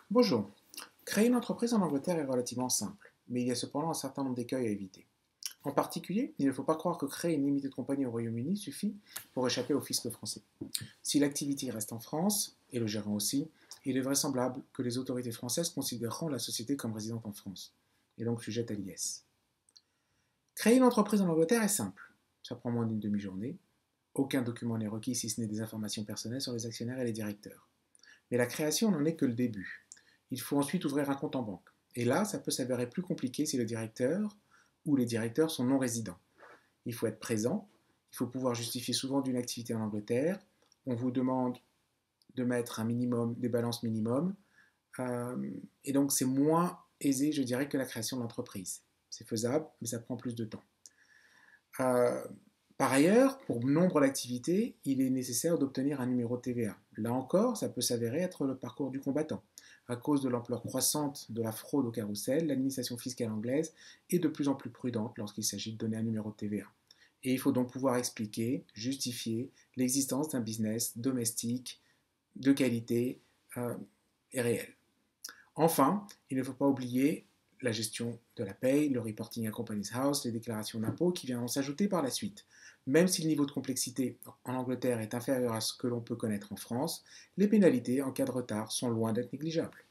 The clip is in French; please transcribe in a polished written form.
Bonjour. Créer une entreprise en Angleterre est relativement simple, mais il y a cependant un certain nombre d'écueils à éviter. En particulier, il ne faut pas croire que créer une limitée de compagnie au Royaume-Uni suffit pour échapper au fisc français. Si l'activité reste en France, et le gérant aussi, il est vraisemblable que les autorités françaises considéreront la société comme résidente en France, et donc sujette à l'IS. Créer une entreprise en Angleterre est simple. Ça prend moins d'une demi-journée. Aucun document n'est requis si ce n'est des informations personnelles sur les actionnaires et les directeurs. Mais la création n'en est que le début. Il faut ensuite ouvrir un compte en banque. Et là, ça peut s'avérer plus compliqué si le directeur ou les directeurs sont non résidents. Il faut être présent, il faut pouvoir justifier souvent d'une activité en Angleterre. On vous demande de mettre un minimum, des balances minimum. Et donc, c'est moins aisé, je dirais, que la création de l'entreprise. C'est faisable, mais ça prend plus de temps. Euh, Par ailleurs, pour nombre d'activités, il est nécessaire d'obtenir un numéro de TVA. Là encore, ça peut s'avérer être le parcours du combattant. À cause de l'ampleur croissante de la fraude au carrousel, l'administration fiscale anglaise est de plus en plus prudente lorsqu'il s'agit de donner un numéro de TVA. Et il faut donc pouvoir expliquer, justifier l'existence d'un business domestique de qualité et réel. Enfin, il ne faut pas oublier la gestion de la paye, le reporting à Companies House, les déclarations d'impôts qui viendront s'ajouter par la suite. Même si le niveau de complexité en Angleterre est inférieur à ce que l'on peut connaître en France, les pénalités en cas de retard sont loin d'être négligeables.